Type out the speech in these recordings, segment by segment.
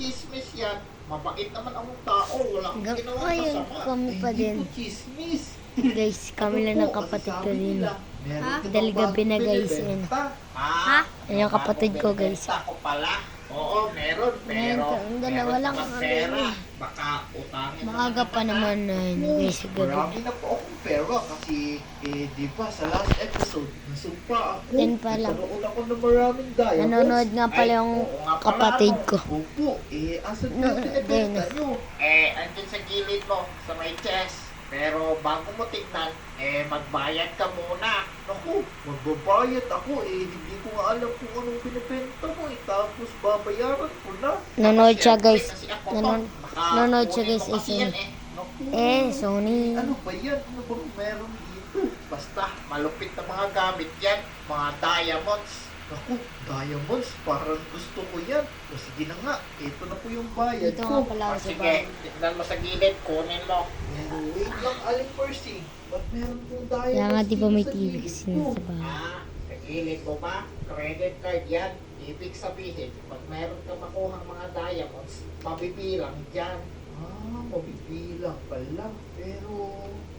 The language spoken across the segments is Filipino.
chismis yan. Mabait naman ang tao. Wala akong Hanggang ginawa ngayon, masama. kami pa Hindi din. po chismis. Guys, kami lang ng kapatid ko din. Dahil gabi na guys, ayun. Ha? Ayun yung kapatid ko, guys. Ako pala. Oo, meron. Pero, Ang dalawa lang naman ang pera. ano. Baka utangin mo Maaga pa naman na yun, guys. Marami Gabi. na po akong pera kasi, di ba, sa last episode, nasumpa ako. Yan pa lang. Nagkaroon ako ng maraming diamonds. Nanonood nga pala yung oo nga pala, kapatid ano? ko. Opo, asan No, yung pinibenta din. nyo? Andyan sa gilid mo, sa may chest. Pero bago mo tignan, magbayad ka muna. Naku, magbabayad ako hindi ko nga alam kung anong binibenta mo tapos babayaran ko na. Nanonood siya, guys. Kasi ako to, Nanonood siya, kunin guys, mo kasi eh, yan, Naku, Sony. ano ba yan? Ano bang meron dito? Basta, malupit na mga gamit yan. Mga diamonds. Naku, diamonds, parang gusto ko yan. O sige na nga, ito na po yung bayad Dito ko. nga pala ako sa Sige, bahay. tignan mo sa gilid, kunin mo. Wait lang, Aling Percy. Ba't meron pong diamonds Kaya nga di ba dito may sa TV gilid kasi ko? sa bahay. Sa gilid mo ba? Credit card yan. Ibig sabihin, pag meron kang makuhang mga diamonds, mabibilang dyan. Mabibilang pala. Pero,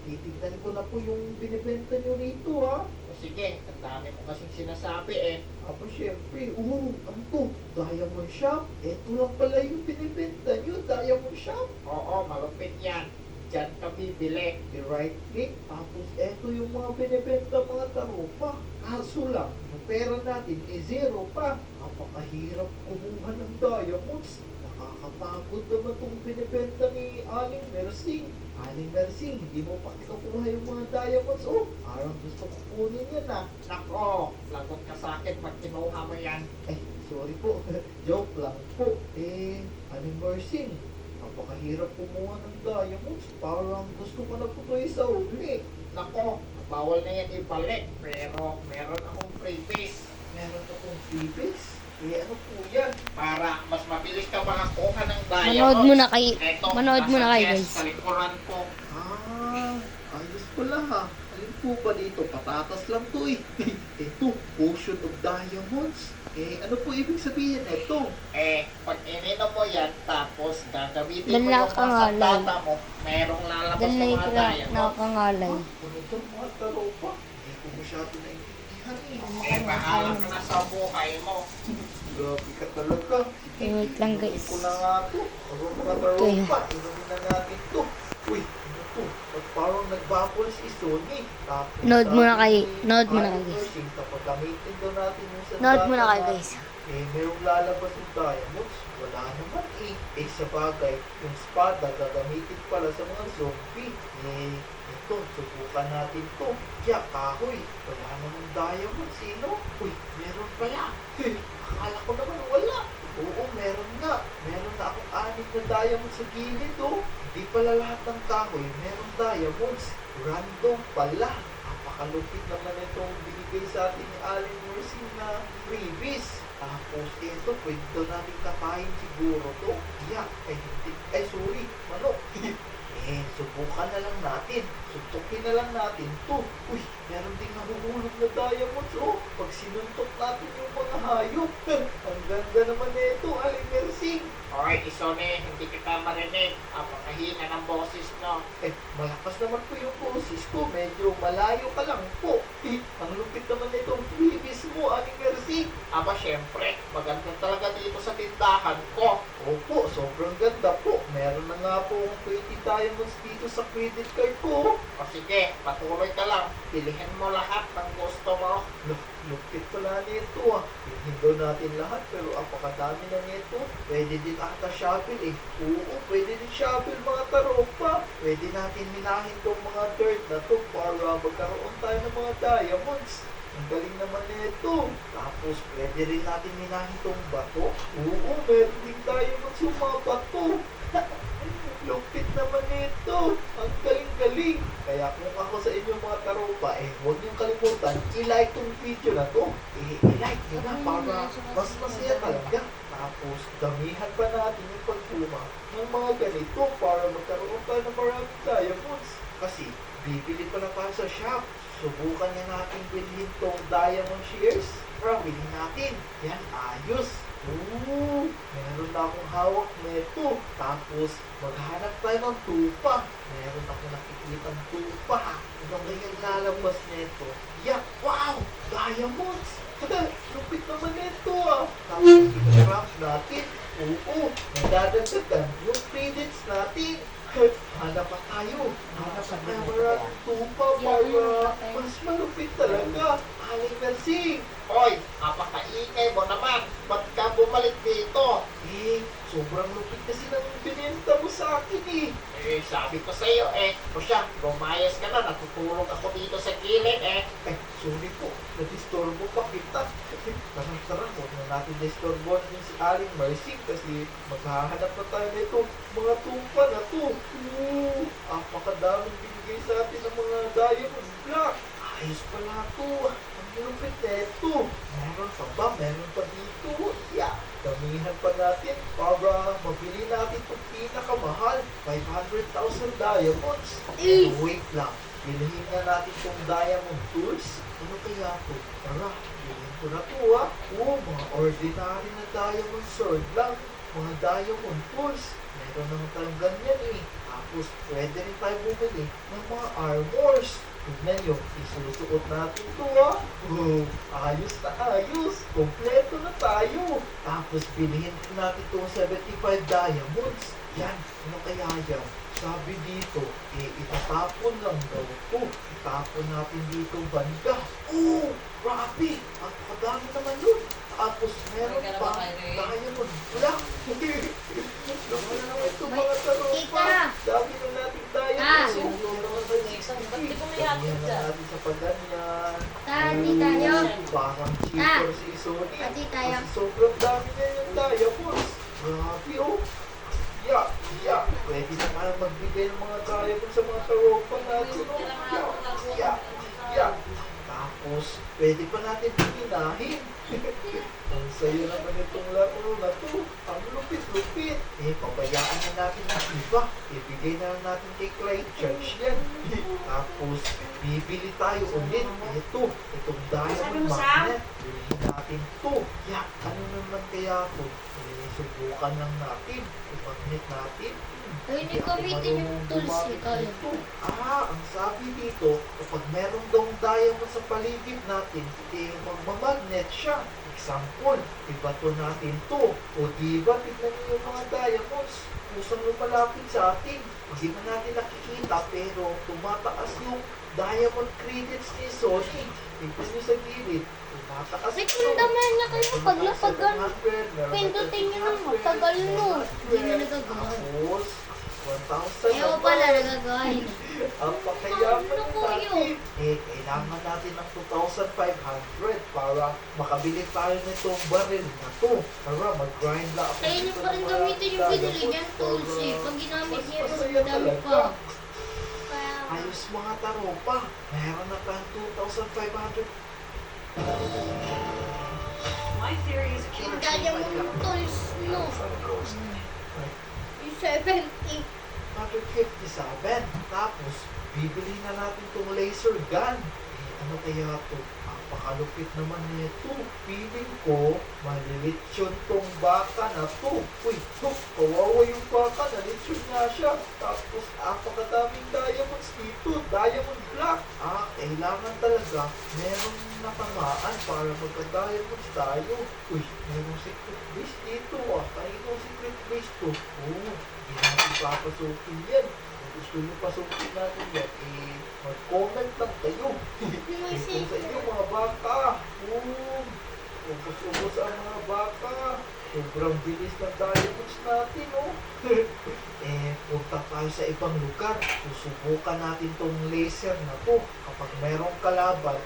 titignan ko na po yung binibenta nyo rito, ha? O sige, ang dami mo kasing sinasabi, Apo, syempre, ano to? Diamond shop? Ito lang pala yung binibenta nyo, diamond shop? Oo, malupit yan. Diyan ka bibili. I-right click, tapos eto yung mga binibenta mga tarupa. Kaso lang, yung pera natin zero pa. Napakahirap kumuha ng diamonds. Nakakapagod naman itong binibenta ni Aling Mersing. Aling Mersing, hindi mo pa kinukuha yung mga diamonds. Parang gusto ko kunin yan Nako, lagot ka sa akin pag kinuha mo yan. Sorry po. Joke lang po. Aling Mersing, napakahirap kumuha ng diamonds. Parang gusto ko na po ito sa uli. Nako, bawal na yan ibalik. Pero meron akong freebies. Meron akong freebies? Ano po yan? Para mas mabilis ka makakuha ng diamonds. Manood muna kayo, guys. Sa likuran ko. Ayos pala Alin po ba dito? Patatas lang to Ito, potion of diamonds. Ano po ibig sabihin ito? Pag ininom mo yan, tapos gagamitin mo yung Nakakangalay. masandata mo, merong lalabas ng Dalay mga ko lang, diamonds. nakakangalay. Ano ito mga taropa? Ko masyado naintindihan bahala ka na sa buhay mo. Grabe ka talaga. Wait lang, guys. Ko na nga to. Mga taropa, inumin na natin to. Uy, ano to? Ba't parang nagbabol si Sony? Tapos Nood muna kayo, sabi ni nood muna kayo, Aling guys. Nursing, kapag gamitin daw natin yung sandata Nood muna kayo, natin, guys. merong lalabas yung diamonds. Wala naman sa bagay, yung spada gagamitin pala sa mga zombie. Ito, subukan natin to. Kahoy, wala naman diamonds, Uy, meron pala. Akala ko naman wala. Oo, meron nga. Meron na akong 6 na diamonds sa gilid, Di pala lahat ng kahoy, meron diamonds. Random pala. Napakalupit naman itong binigay sa atin ni Aling Nursing na freebies. Tapos ito, pwede daw natin kakain siguro to. Hindi. Sorry, manok. Subukan na lang natin. Suntukin na lang natin to. Uy, meron ding nahuhulog na diamonds, Pag sinuntok natin yung mga hayop. Ang ganda naman nito, Aling Mersing. Okay, Isone, hindi kita marinig. Napakahina ng boses, no? Malakas naman po yung boses ko. Medyo malayo ka lang po. Ang lupit naman nitong freebies mo, Aling Mersing. Syempre, maganda talaga dito sa tindahan ko. Opo, sobrang ganda po. Meron na nga po 20 diamonds dito sa credit card ko. Sige, patuloy ka lang. Pilihin mo lahat ng gusto mo. Lupit pala nito Pilihin daw natin lahat, pero apakadami na nito. Pwede din ata shovel Oo, pwede din shovel mga taropa. Pwede natin minahin tong mga dirt na to para magkaroon tayo ng mga diamonds. Ang galing naman nito. Tapos, pwede rin natin minahin tong bato. Oo, meron din diamonds yung mga bato. Lupit naman nito. Ang galing-galing. Kaya kung ako sa inyo mga taropa, huwag niyong kalimutan, i-like tong video na to. I-like nyo na para mas masaya talaga. Tapos, damihan pa natin yung pagpuma ng mga ganito para magkaroon tayo ng maraming diamonds. Kasi, bibili pa na tayo sa shop. Subukan niya natin bilhin tong diamond shears. Para bilhin natin. Yan, ayos. Oo, meron na akong hawak nito. Tapos, maghanap tayo ng tupa. Meron ako nakikitang tupa. Ano kayang lalabas nito? Yeah, wow! Diamonds! Lupit naman nito ah. Tapos, i-craft natin. Oo, nadadagdagan yung credits natin. Hanap pa tayo. Hanap pa tayo maraming tupa para mas malupit talaga. Aling Mercy! Hoy, kapakaingay mo naman. Ba't ka bumalik dito? Sobrang lupit kasi ng binenta mo sa akin eh. Sabi ko sa'yo o siya, lumayas ka na. Natutulog ako dito sa gilid Sorry po. Nadistorbo pa kita. Tara, huwag na natin disturbo din si Aling Mercy kasi maghahanap na tayo nito. Mga tupa na to. Apakadaming binigay sa atin ng mga diamond block. Ayos pala to. Ang lupit nito. Meron pa ba? Meron pa dito. Yeah. Damihan pa natin para mabili natin itong pinakamahal. 500,000 diamonds. Wait lang. Bilhin na natin itong diamond tools. Ano kaya ito? Tara, bilhin ko na ito mga ordinary na diamond sword lang. Mga diamond tools. Meron naman tayong ganyan eh. Tapos, pwede rin tayo bumili ng mga armors. Tignan nyo, isusuot natin ito ayos na ayos. Kompleto na tayo. Tapos, bilhin din natin itong 75 diamonds. Yan, ano kaya yan? Sabi dito, itatapon lang daw ito. Itapon natin dito banda. Grabe! Ang kadami naman yun. Tapos meron pa diamond black. Naman naman ito mga taropa. Dami na natin diamonds. Ganyan na natin sa paganyan. Tati tayo. Parang cheaper si Sony. Tati tayo. Kasi sobrang dami na yung diamonds. Grabe Yeah. Pwede na tayo magbigay ng mga diamonds sa mga taropa natin. Yeah. Tapos, pwede pa natin pinahin. Ang sayo naman itong laro na to. Ang lupit-lupit. Pabayaan na natin ang iba. Ibigay na lang natin kay Clyde Church yan. Tapos, bibili tayo ulit. Itong diamond magnet. Bilhin natin to. Ano naman kaya to? Subukan lang natin. I-magnet natin. Hindi gamitin yung tools ito. Ang sabi dito, kapag meron daw diamond sa paligid natin, magmamagnet siya. Example, ibato natin to. O diba, tignan niyo yung mga diamonds. Kusang lumalapit sa atin. Hindi man natin nakikita, pero tumataas yung diamond credits ni Sony. Tignan niyo sa gilid. Tumataas Wait, nandamay niya kayo paglapagan. Pindutin niyo ng matagal no. Hindi na nagagawa. Tapos, 1,000 Ayaw pala nagagawa yun. Ang pakayaman Ano po natin. Kailangan natin ng 2,500 para makabili tayo nitong baril na to. Tara, mag-grind lang ako. Kaya niyo pa rin gamitin yung binili niyang tools eh. Pag ginamit niya, mas masaya madami talaga. pa. Kaya, Ayos mga taropa. Meron na tayong 2,500. My theory is a killer yung diamond tools no. Yung 70. 157. Tapos, bibili na natin tong laser gun. Ano kaya to? Ang pakalupit naman nito. Feeling ko, malilitsyon tong baka na to. Kawawa yung baka, nalitsyon nga siya. Tapos, apakadaming diamonds dito. Diamond black. Kailangan talaga merong natamaan para magka-diamonds tayo. Merong secret base dito Kanino secret base to? Hindi natin papasukin yan. Kung gusto nyo pasukin natin yan, mag-comment lang kayo. Kung sa inyo mga baka, ubos-ubos ang mga baka. Sobrang bilis ng diamonds natin, punta tayo sa ibang lugar. Susubukan natin tong laser na to. Kapag merong kalaban,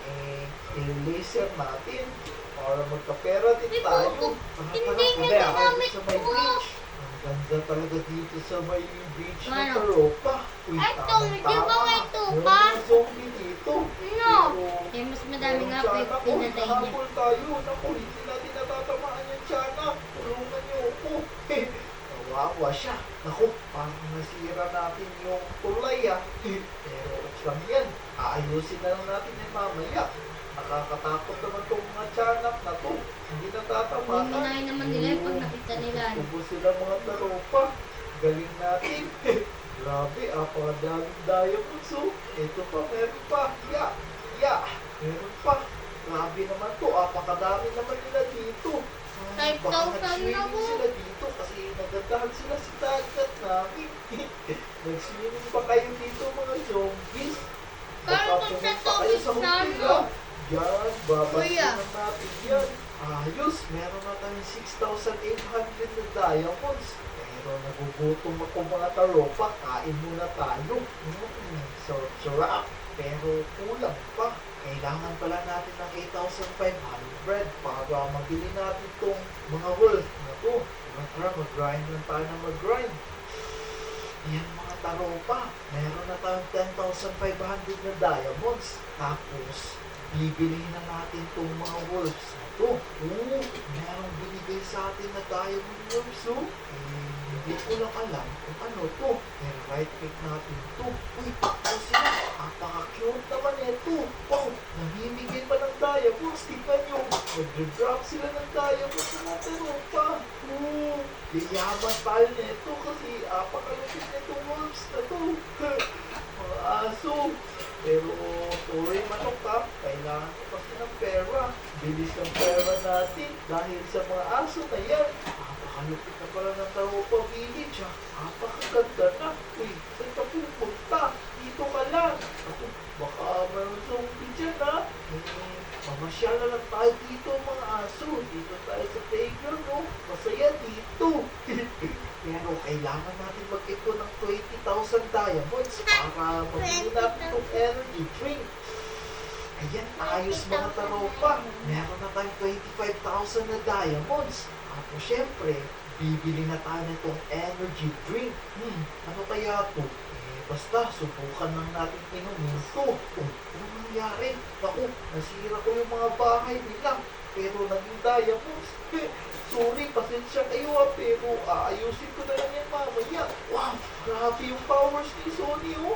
i-laser natin para magkapera din tayo. Hindi niya ginamit sa may ko. beach. Ang ganda talaga dito sa may beach na Ano? Taropa. Ay, Tong, di ba may tupa? Meron mga zombie dito. No. Eh, mas madami nga pa yung pinatay niya. Nahabol tayo. Naku, hindi natin natatamaan yung tiyanak. Tulungan niyo ako. Nawawa siya. Naku, parang nasira natin yung tulay Pero okay lang yan. Aayusin na lang natin yung mamaya. Nakakatakot naman itong mga tiyanak na to. Hindi natatamaan. Miminahin naman nila yung pag nakita nila. Tubo sila mga taropa. Galing natin. Grabe, apakadaming diamonds. Oh. Ito pa, meron pa. Meron pa. Grabe naman to. Apakadami naman nila dito. Baka 5,000 na nag-swimming po. sila dito kasi nagandahan sila sa dagat namin. Nag-swimming pa kayo dito mga zombies. Paano Baka kung sa pumunta kayo sa tubig na hotel, ano? ah. Yan, Kuya. babasinan natin yan. Ayos, meron na tayong 6,800 na diamonds. Pero nagugutom ako mga taropa, kain muna tayo. Sarap, pero kulang pa. Kailangan pala natin ng 8,500 para mabili natin itong mga wool na to. Mag-grind lang tayo na mag-grind. Yan mga taropa, meron na tayong 10,500 na diamonds. Tapos, bibilihin na natin itong mga wolves na to. Merong binigay sa atin na diamond wolves, oh. Hindi ko lang alam kung ano to. Pero right click natin to. Uy, ito sila. Napaka-cute naman ito. Wow, namimigay pa ng diamonds. Tignan nyo. Mag-drop sila ng diamonds sa mga taropa. Yayaman tayo nito kasi apakalapit na itong wolves na to. Mga aso. Pero, sorry manok ha. Kailangan ko kasi ng pera. Bilis ng pera natin dahil sa mga aso na yan. Napakalupit na pala ng Taropa Village ha. Napakaganda na. Uy, saan ka pupunta? Dito ka lang. Ako, baka mayroon zombie dyan ha. Mamasyal na lang tayo dito mga aso. Dito tayo sa playground no. Masaya dito. Pero kailangan natin mag-ipon ng 20,000 diamonds para mabili natin itong energy drink. Ayan, ayos mga taropa. Meron na tayong 25,000 na diamonds. Tapos syempre, bibili na tayo nitong energy drink. Ano kaya to? Basta, subukan lang natin inumin to. Ano nangyari? Naku, nasira ko yung mga bahay nila. Pero naging diamonds. Sorry, pasensya kayo pero aayusin ko na lang yan mamaya. Wow, grabe yung powers ni Sony oh.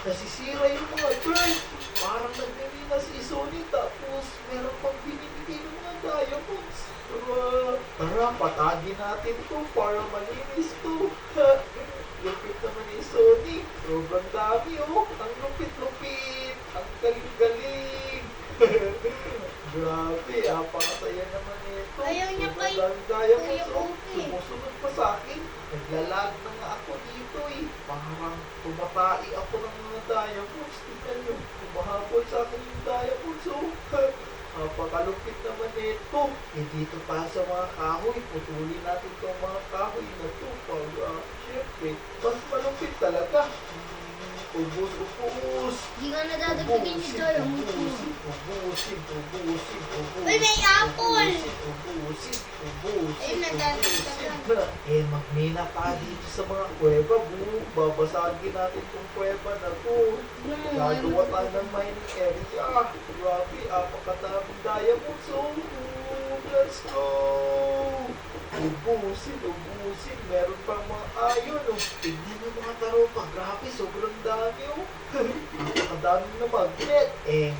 Nasisira yung mga bird. Parang nagmimina si Sony tapos meron pang binibigay ng mga diamonds. Tara, patagin natin to para malinis to. Lupit naman ni Sony. Sobrang dami oh. Ang lupit-lupit. Ang galing-galing. Grabe, apakasaya naman ito. Ayaw niya kay Kuya Kuya Uki. Sumusunod pa sa akin. Naglalag na nga ako dito eh. Parang tumatai ako ng mga diamonds. Tignan nyo, tumahabol sa akin yung diamonds oh. Napakalupit naman ito. Dito pa sa mga kahoy. Putulin natin itong mga kahoy na ito. Siyempre, mas malupit talaga. Ubus. Hindi nga nadadagdagan yung diamond mo. Ubusin. Uy, may apple! Ubusin. Ayun, nadadagdagan. Magmina pa dito sa mga kuweba, babasagin natin itong kuweba na to. Gagawa tayo ng mining area. Grabe, apakadaming diamonds. Let's go! Ubusin. Meron pang mga ayon. Tignan yung mga taropa. Grabe, sobrang dami. Napakadami na magnet.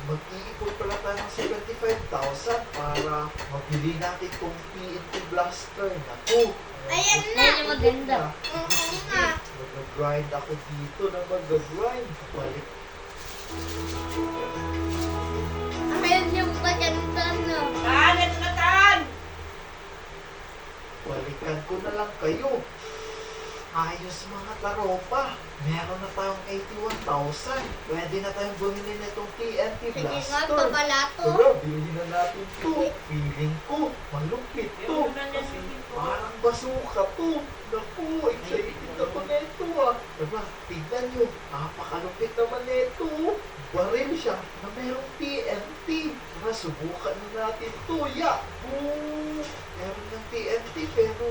Mag-iipon pala tayo ng 75,000 para mabili natin itong TNT blaster na to. Ayan na! Ayun, maganda. Oo nga. Mag-grind ako dito na mag-grind. Balik. Ayan yung maganda na. Balikan ko na lang kayo. Ayos mga taropa. Meron na tayong 81,000. Pwede na tayong bumili na itong TNT Sige nga, blaster. pabalato. Tara, bilhin na natin to. Feeling ko, malupit to. Kasi parang basuka to. Naku, excited ako neto ah. Diba, tignan nyo. Napakalupit naman neto. Baril siya na merong TNT. Tara, subukan na natin to. Meron ng TNT pero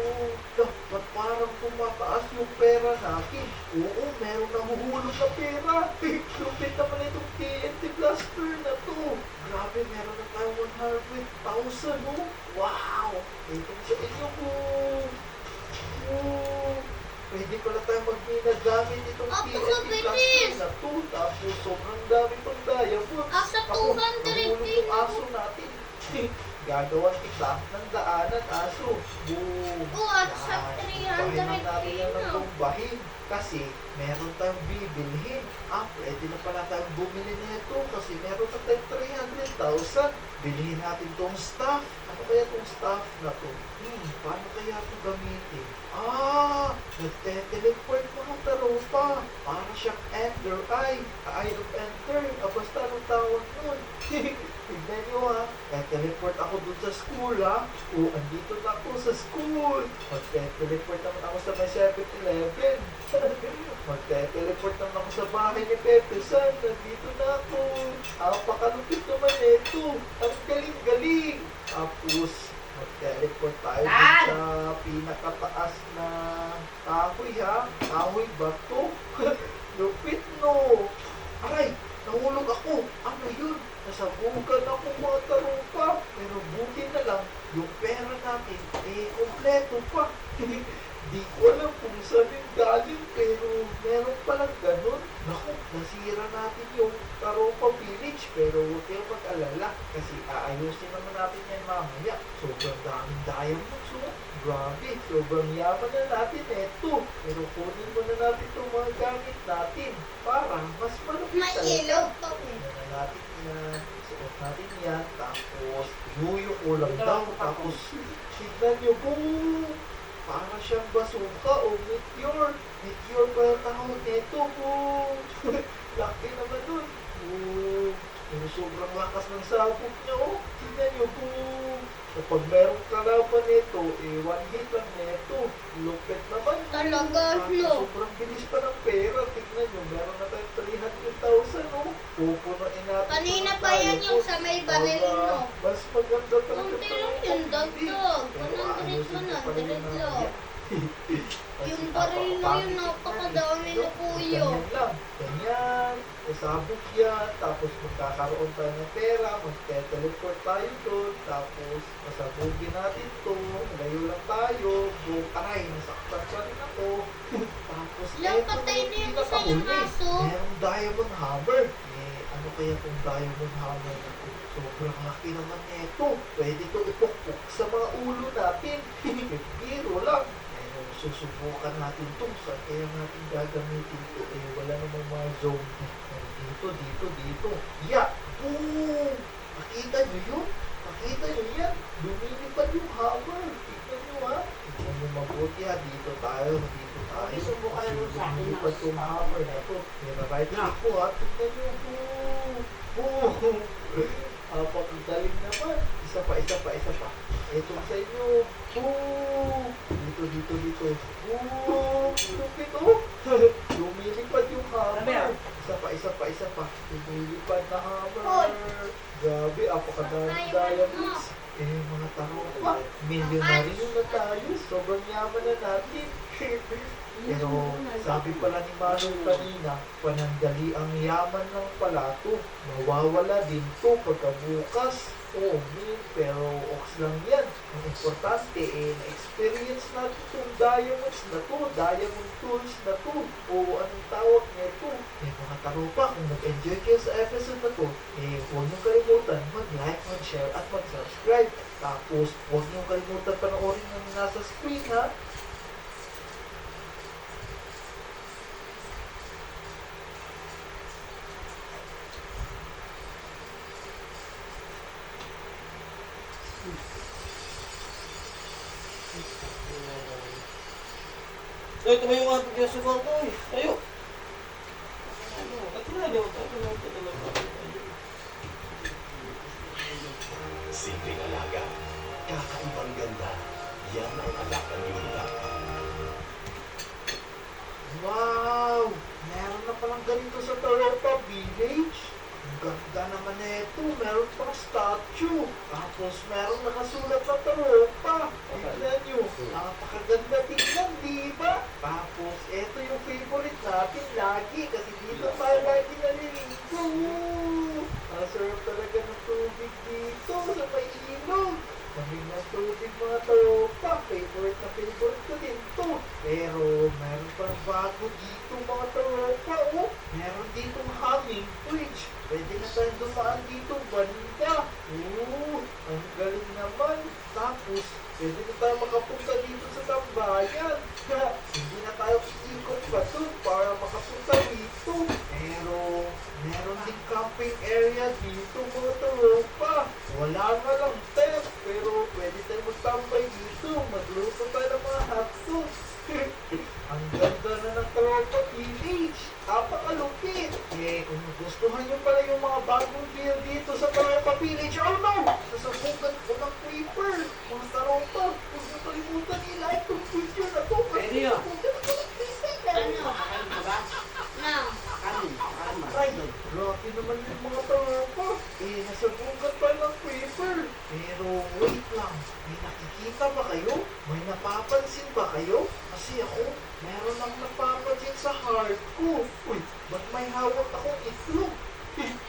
ba't parang tumataas yung pera natin? Oo, meron nahuhulog na pera. Lupit naman itong TNT blaster na to. Grabe, meron na tayo 100,000 oh. Wow! Ito sa inyo po. Pwede pala tayo magmina gamit itong TNT blaster Apakabilis! na to. Tapos sobrang dami pang diamonds. Asa Ako, 200 nahulog yung aso natin. gagawan kita ng daanan, aso. Boom! Oo, at sa Yan. Bahin lang natin yan ng 300 bombahin. Kasi meron tayong bibilhin. Pwede na pala tayong bumili nito kasi meron na tayong 300,000. Bilhin natin tong stuff. Ano kaya tong stuff na to? Paano kaya ito gamitin? Nagte-teleport mga taropa. Para siyang Ender Eye. Eye of Ender. Basta anong tawag nun? Tignan nyo teleport ako dun sa school andito na ako sa school. Magte-teleport naman ako sa may 7-Eleven. Magte-teleport naman ako sa bahay ni Pepe San. Nandito na ako. Pakalupit naman ito. Ang galing-galing. Tapos, mag-teleport tayo dun sa pinakataas na kahoy Kahoy ba to? Lupit no. Aray, nahulog ako. Ano yun? Nasabugan ako mga tarupa. Pero buti na lang, yung pera natin, kompleto pa. Di ko alam kung saan yung galing, pero meron palang ganun. Naku, nasira natin yung Taropa Village, pero huwag kayong mag-alala, kasi aayusin naman natin yan mamaya. Sobrang daming diamonds, Grabe, sobrang yaman na natin eto. Pero kunin muna natin itong mga gamit natin para mas malapit May ilaw pa. Tingnan na natin yan. Suot natin yan. Tapos, yuyo ko lang daw. Tapos, tignan nyo, boom! Para siyang basuka o meteor. Meteor pa yung tawag nito, boom! Laki naman nun. Boom! Pero sobrang lakas ng sabog niya, Tignan nyo, boom! Kapag merong kalaban nito, one hit lang nito. Lupit naman. Talaga, no? Sobrang bilis pa ng pera. Tignan nyo, meron na tayong 300,000, Pupunuin natin. Kanina ito ng pa yan yung diamond. sa may baril, no? Mas maganda talaga. Kunti lang ito. yun, dagdag. Pero 100 ayusin ko pa rin 100 yung lang. mga- Kasi Yung baril na yun, napakapangit napakadami tignan. na po yun. Ganyan lang. Ganyan. Sabog yan. Tapos magkakaroon tayo ng pera. Magte-teleport tayo doon. Tapos masabugin natin to. Layo lang tayo. Boom. Aray, nasaktan pa rin ako. Tapos Lang, eto patay na yung isa pinakahuli. yung aso. Merong diamond hammer. Ano kaya itong diamond hammer na to? Sobrang laki naman nito. Pwede ito ipukpok sa mga ulo natin. Biro lang. Susubukan natin ito. Saan kaya natin gagamitin ito? Wala namang mga zombie. Dito. Boom! Nakita nyo yun? Nakita nyo yan? Lumilipad yung hammer. Tignan nyo Tignan nyo mabuti Dito tayo. Subukan mo sa akin, Lumilipad yung hammer na ito. Right click ko Tignan nyo. Boom! Napakagaling naman. Isa pa. Ito sa inyo. Boom! Dito. Boom! Lupit lumilipad yung hammer. Isa pa. Lumilipad na hammer. Grabe, apakadaming diamonds. Mga taropa. Milyonaryo na tayo. Sobrang yaman na natin. Pero sabi pala ni Manong kanina, panandali ang yaman ng palato. Mawawala din to pagkabukas. Pero ox lang yan. Ang importante na-experience natin itong diamonds na to, diamond tools na to, o anong tawag nito. Mga taropa, kung nag-enjoy kayo sa episode na to, huwag niyong kalimutan mag-like, mag-share, at mag-subscribe. Tapos, huwag niyong kalimutan panoorin yung nasa screen, Tumayo nga ito sa kwarto Tayo. Simpleng alaga, kakaibang ganda, yan ang alaga ni Mila. Wow! Meron na palang ganito sa Taropa Village. Ang ganda naman nito. Meron pang statue. Tapos meron nakasulat na Taropa. Tignan nyo. Napakaganda tingnan, di ba? Tapos ito yung favorite natin lagi. Kasi dito tayo lagi naliligo. Masarap talaga ng tubig dito sa may ilog. Lamig ng tubig mga Taropa. Favorite ko din. Pero meron pa bago dito mga tropa, oh. Meron ditong hanging bridge. Pwede na tayong dumaan dito, banda. Ang galing naman. Tapos, pwede na tayo makapunta dito sa tambayan. Hindi na tayo iikot pa dun para makapunta dito. Pero, meron din camping area dito mga tropa. Wala nga lang tent, pero pwede tayo magtambay dito. Magluto tayo ng mga hot sauce. Ang ganda na ng Tropa Village. Napakalupit. Kung gustuhan nyo pala yung mga bagong gear dito sa Tropa Village, oh no! Sasabugan ko ng creeper. Mga Tropa, huwag nyo kalimutan i-like itong video na to. Pwede yun. Sasabugan ako ng creeper. Ano? Kakain ka ba? Na. Kakain mo. Ay, grabe naman yung mga Tropa. Nasabugan pa ng creeper. Pero wait lang, may nakikita ba kayo? May napapansin ba kayo? Kasi ako, meron lang napapansin sa heart ko. Uy, ba't may hawak akong itlog?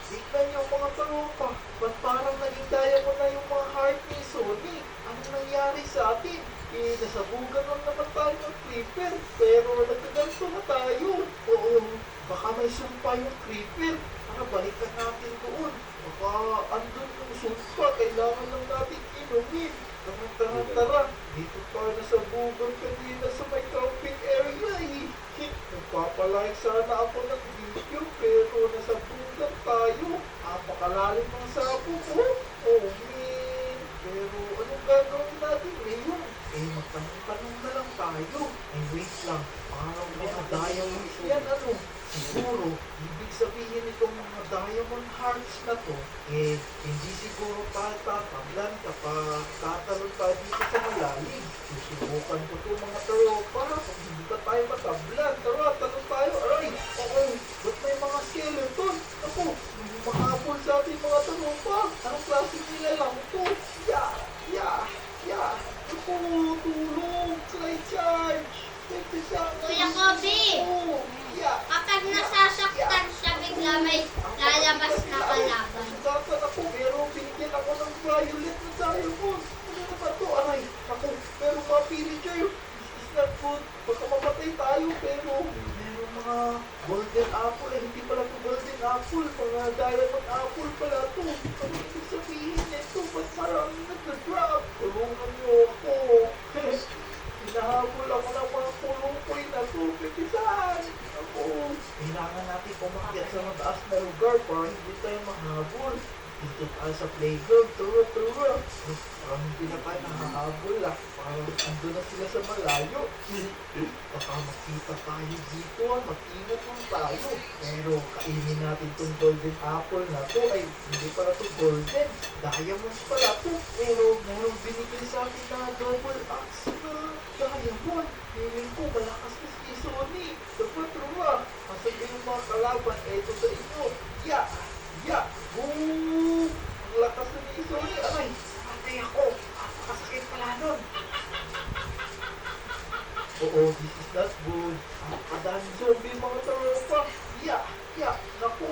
Tignan niyo mga tropa, ba't parang naging diamond na yung mga heart ni Sony? Anong nangyari sa atin? Nasabugan lang naman tayo ng creeper, pero nagkaganto na tayo. Oo, baka may sumpa yung creeper. Balikan natin doon. Baka andun yung sumpa, kailangan lang natin inumin. Tara. Dito tayo nasabugan kanina sa may camping area eh. Nagpapalike sana ako ng video pero nasabugan tayo. Napakalalim ng sabog ko. Oh man. Pero anong gagawin natin ngayon? Magtanong-tanong na lang tayo. Wait lang. Parang mga diamonds yan ano. Siguro, ibig sabihin itong mga diamond hearts na to, hindi siguro tayo tatablan kapag tatalon tayo dito sa malalim. Susubukan ko to mga tropa, kung hindi pa tayo matablan. Tara, talon tayo. Aray, ba't may mga skeleton? Ako, may mahabol sa ating mga tropa. Anong klase nila lang to? Ako, tulong, try charge. Kuya Kobe! Kapag nasasaktan siya, bigla may lalabas na kalaban. Nasasaktan ako, pero binigyan ako ng violet na diamond. Ano naman to? Aray, ako, pero mapili kayo. This is not good. Baka mamatay tayo, pero meron mga golden apple. Hindi pala to golden apple. Mga diamond apple pala to. Ano ibig sabihin nito? Ba't maraming nag-drop? Tulungan niyo ako. Hinahabol ako ng mga pulukoy na tubig. Saan? Ako. Kailangan natin pumakyat sa mataas na lugar para hindi tayo mahabol. Dito tayo sa playground. Tara. Parang hindi na tayo nahahabol ah. Parang ando na sila sa malayo. Baka makita tayo dito. Mag-ingat lang tayo. Pero kainin natin tong golden apple na to. Ay, hindi pala to golden. Diamonds pala to. Pero merong binigay sa akin na double axe na diamond. Feeling ko malakas na si Sony. Dapat ruwa. Masabi yung mga kalaban. Ito sa inyo. Boom! Ang lakas na ni Sony. Aray, patay ako. Kasakit pala nun. Oo, this is not good. Kadami zombie mga tropa. Naku.